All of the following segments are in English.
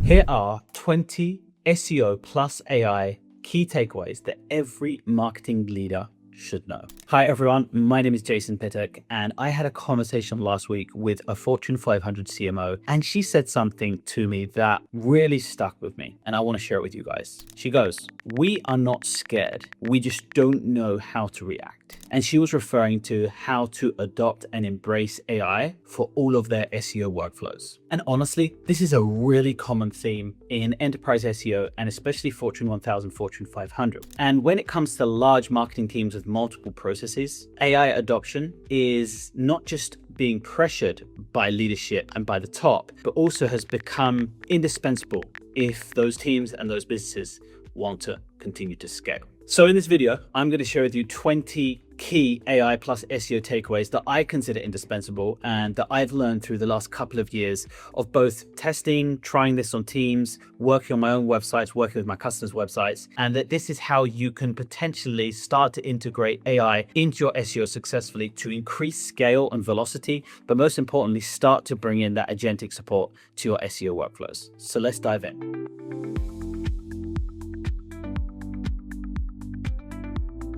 Here are 20 SEO plus AI key takeaways that every marketing leader should know. Hi everyone, my name is Jason Pittock, and I had a conversation last week with a Fortune 500 CMO, and she said something to me that really stuck with me, and I want to share it with you guys. She goes, "We are not scared, we just don't know how to react." And she was referring to how to adopt and embrace AI for all of their SEO workflows. And honestly, this is a really common theme in enterprise SEO and especially Fortune 1000, Fortune 500. And when it comes to large marketing teams with multiple processes, AI adoption is not just being pressured by leadership and by the top, but also has become indispensable if those teams and those businesses want to continue to scale. So in this video, I'm going to share with you 20 key AI plus SEO takeaways that I consider indispensable and that I've learned through the last couple of years of both testing, trying this on teams, working on my own websites, working with my customers' websites, and that this is how you can potentially start to integrate AI into your SEO successfully to increase scale and velocity, but most importantly, start to bring in that agentic support to your SEO workflows. So let's dive in.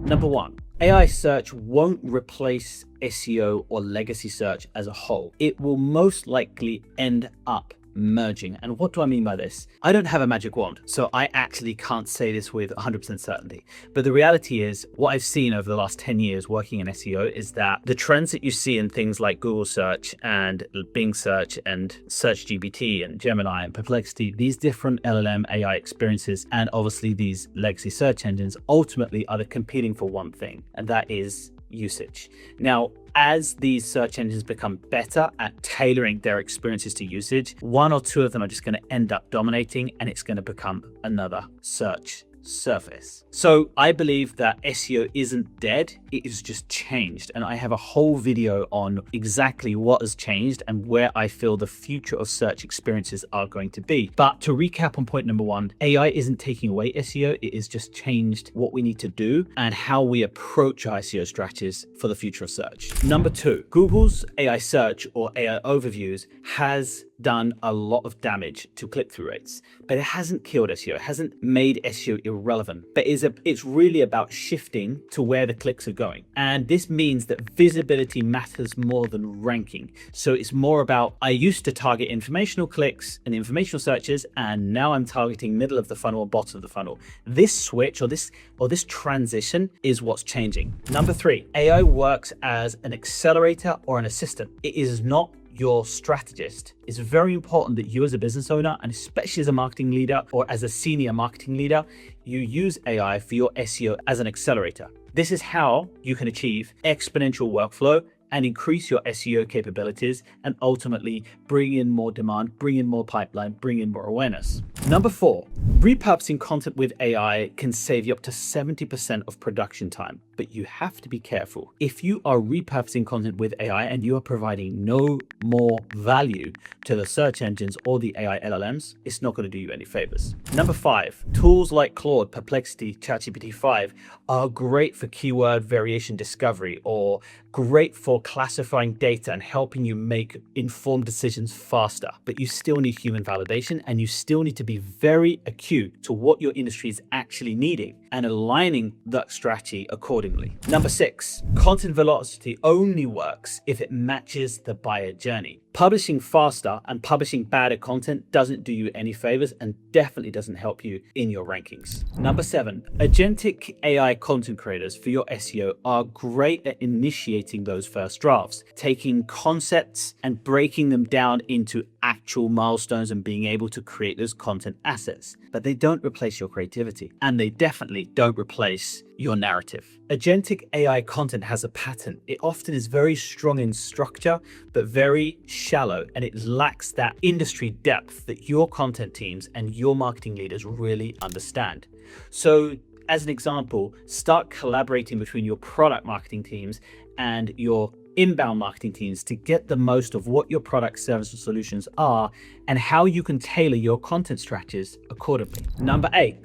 Number one, AI search won't replace SEO or legacy search as a whole. It will most likely end up merging. And what do I mean by this? I don't have a magic wand, so I actually can't say this with 100% certainty. But the reality is, what I've seen over the last 10 years working in SEO is that the trends that you see in things like Google search and Bing search and SearchGPT and Gemini and Perplexity, these different LLM AI experiences, and obviously these legacy search engines ultimately are competing for one thing, and that is usage. Now, as these search engines become better at tailoring their experiences to usage, one or two of them are just going to end up dominating, and it's going to become another search surface. So I believe that SEO isn't dead, it is just changed. And I have a whole video on exactly what has changed and where I feel the future of search experiences are going to be. But to recap on point number one, AI isn't taking away SEO, it has just changed what we need to do and how we approach our SEO strategies for the future of search. Number two, Google's AI search or AI overviews has done a lot of damage to click-through rates, but it hasn't killed SEO. It hasn't made SEO irrelevant, but it's really about shifting to where the clicks are going. And this means that visibility matters more than ranking. So it's more about, I used to target informational clicks and informational searches, and now I'm targeting middle of the funnel or bottom of the funnel. This switch or this transition is what's changing. Number three, AI works as an accelerator or an assistant. It is not your strategist. It's very important that you as a business owner, and especially as a marketing leader or as a senior marketing leader, you use AI for your SEO as an accelerator. This is how you can achieve exponential workflow and increase your SEO capabilities and ultimately bring in more demand, bring in more pipeline, bring in more awareness. Number four, repurposing content with AI can save you up to 70% of production time, but you have to be careful. If you are repurposing content with AI and you are providing no more value to the search engines or the AI LLMs, it's not going to do you any favors. Number five, tools like Claude, Perplexity, ChatGPT 5 are great for keyword variation discovery or great for classifying data and helping you make informed decisions faster, but you still need human validation, and you still need to be very acute to what your industry is actually needing and aligning that strategy accordingly. Number six, content velocity only works if it matches the buyer journey. Publishing faster and publishing badder content doesn't do you any favors and definitely doesn't help you in your rankings. Number seven, agentic AI content creators for your SEO are great at initiating those first drafts, taking concepts and breaking them down into actual milestones and being able to create those content assets. But they don't replace your creativity, and they definitely don't replace your narrative. Agentic AI content has a pattern. It often is very strong in structure, but very shallow, and it lacks that industry depth that your content teams and your marketing leaders really understand. So as an example, start collaborating between your product marketing teams and your inbound marketing teams to get the most of what your product, service, or solutions are and how you can tailor your content strategies accordingly. Number 8,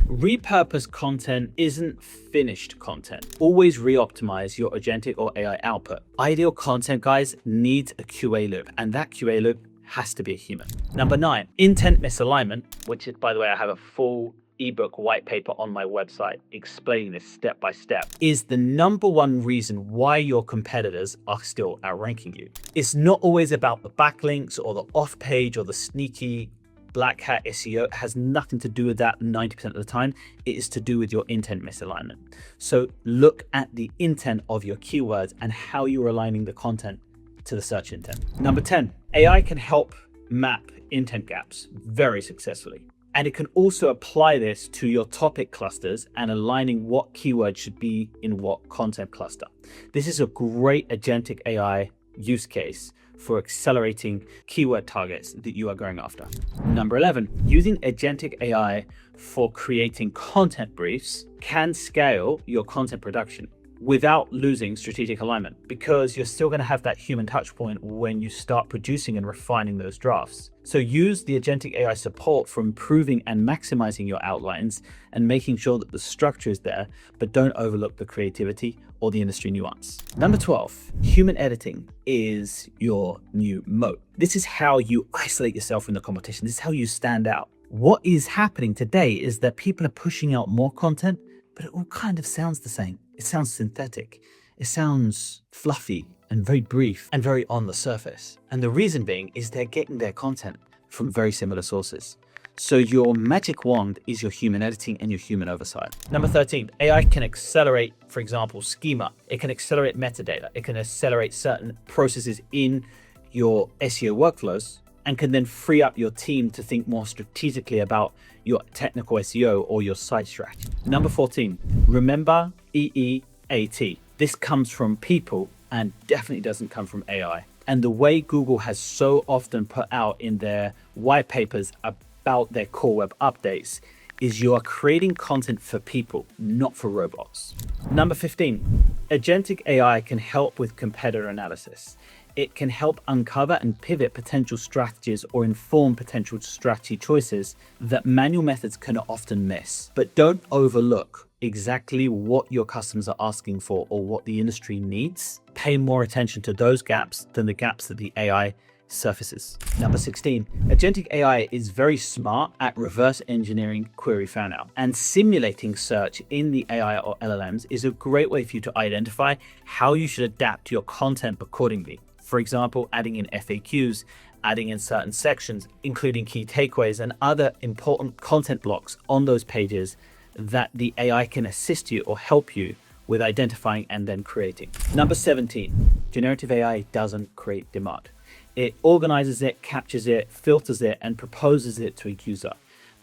repurpose content isn't finished content. Always re-optimize your agentic or AI output. Ideal content, guys, needs a QA loop, and that QA loop has to be a human. Number 9, intent misalignment, which is, by the way, I have a full ebook white paper on my website explaining this step by step, is the number one reason why your competitors are still outranking you. It's not always about the backlinks or the off page or the sneaky black hat SEO. It has nothing to do with that 90% of the time. It is to do with your intent misalignment. So look at the intent of your keywords and how you're aligning the content to the search intent. Number 10, AI can help map intent gaps very successfully. And it can also apply this to your topic clusters and aligning what keywords should be in what content cluster. This is a great agentic AI use case for accelerating keyword targets that you are going after. Number 11, using agentic AI for creating content briefs can scale your content production without losing strategic alignment, because you're still going to have that human touch point when you start producing and refining those drafts. So use the agentic AI support for improving and maximizing your outlines and making sure that the structure is there, but don't overlook the creativity or the industry nuance. Number 12, human editing is your new moat. This is how you isolate yourself from the competition. This is how you stand out. What is happening today is that people are pushing out more content, but it all kind of sounds the same. It sounds synthetic. It sounds fluffy and very brief and very on the surface. And the reason being is they're getting their content from very similar sources. So your magic wand is your human editing and your human oversight. Number 13, AI can accelerate, for example, schema. It can accelerate metadata. It can accelerate certain processes in your SEO workflows and can then free up your team to think more strategically about your technical SEO or your site strategy. Number 14, remember EEAT. This comes from people and definitely doesn't come from AI. And the way Google has so often put out in their white papers about their core web updates is you are creating content for people, not for robots. Number 15, agentic AI can help with competitor analysis. It can help uncover and pivot potential strategies or inform potential strategy choices that manual methods can often miss. But don't overlook exactly what your customers are asking for or what the industry needs. Pay more attention to those gaps than the gaps that the AI surfaces. Number 16, agentic AI is very smart at reverse engineering query fan out, and simulating search in the AI or LLMs is a great way for you to identify how you should adapt your content accordingly. For example, adding in FAQs, adding in certain sections, including key takeaways and other important content blocks on those pages that the AI can assist you or help you with identifying and then creating. Number 17, generative AI doesn't create demand. It organizes it, captures it, filters it, and proposes it to a user.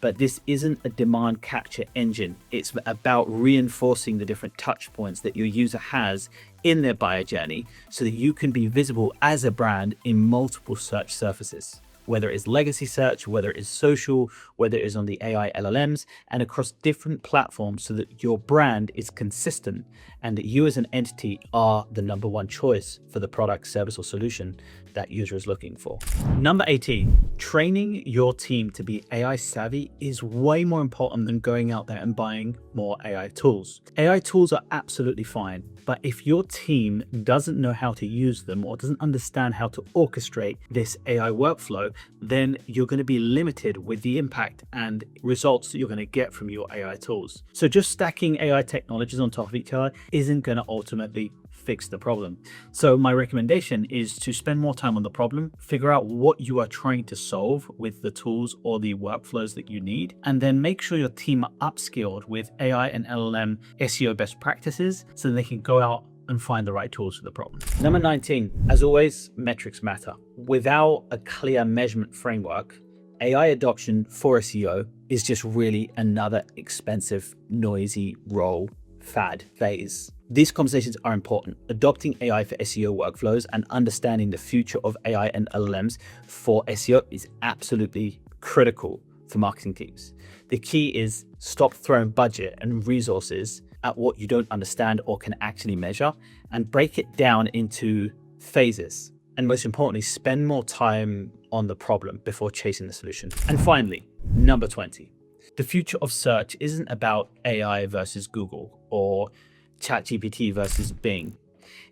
But this isn't a demand capture engine. It's about reinforcing the different touch points that your user has in their buyer journey so that you can be visible as a brand in multiple search surfaces, whether it is legacy search, whether it is social, whether it is on the AI LLMs, and across different platforms so that your brand is consistent and that you as an entity are the number one choice for the product, service, or solution that user is looking for. Number 18, training your team to be AI savvy is way more important than going out there and buying more AI tools. AI tools are absolutely fine, but if your team doesn't know how to use them or doesn't understand how to orchestrate this AI workflow, then you're going to be limited with the impact and results that you're going to get from your AI tools. So just stacking AI technologies on top of each other isn't going to ultimately fix the problem. So my recommendation is to spend more time on the problem, figure out what you are trying to solve with the tools or the workflows that you need, and then make sure your team are upskilled with AI and LLM SEO best practices so that they can go out and find the right tools for the problem. Number 19, as always, metrics matter. Without a clear measurement framework, AI adoption for SEO is just really another expensive, noisy role, fad, phase. These conversations are important. Adopting AI for SEO workflows and understanding the future of AI and LLMs for SEO is absolutely critical for marketing teams. The key is stop throwing budget and resources at what you don't understand or can actually measure, and break it down into phases. And most importantly, spend more time on the problem before chasing the solution. And finally, number 20, the future of search isn't about AI versus Google or ChatGPT versus Bing.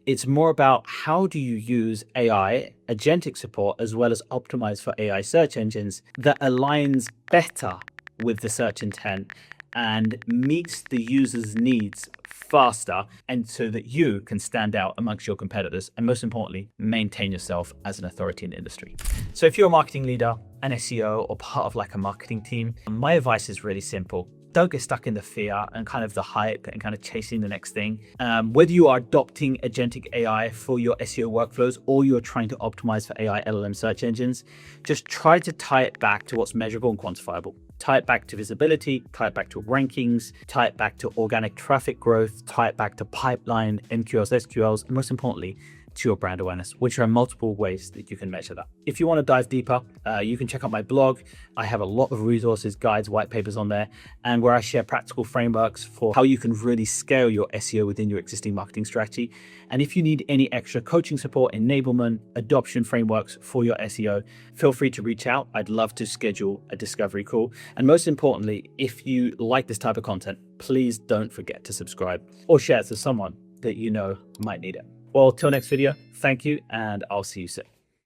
It's more about how do you use AI, agentic support, as well as optimize for AI search engines that aligns better with the search intent and meets the user's needs faster, and so that you can stand out amongst your competitors and, most importantly, maintain yourself as an authority in the industry. So if you're a marketing leader, an SEO, or part of like a marketing team, my advice is really simple. Don't get stuck in the fear and kind of the hype and kind of chasing the next thing. Whether you are adopting agentic AI for your SEO workflows or you're trying to optimize for AI LLM search engines, just try to tie it back to what's measurable and quantifiable. Tie it back to visibility, tie it back to rankings, tie it back to organic traffic growth, tie it back to pipeline, NQLs, SQLs, and most importantly, to your brand awareness, which are multiple ways that you can measure that. If you want to dive deeper, you can check out my blog. I have a lot of resources, guides, white papers on there, and where I share practical frameworks for how you can really scale your SEO within your existing marketing strategy. And if you need any extra coaching support, enablement, adoption frameworks for your SEO, feel free to reach out. I'd love to schedule a discovery call. And most importantly, if you like this type of content, please don't forget to subscribe or share it to someone that you know might need it. Well, till next video, thank you, and I'll see you soon.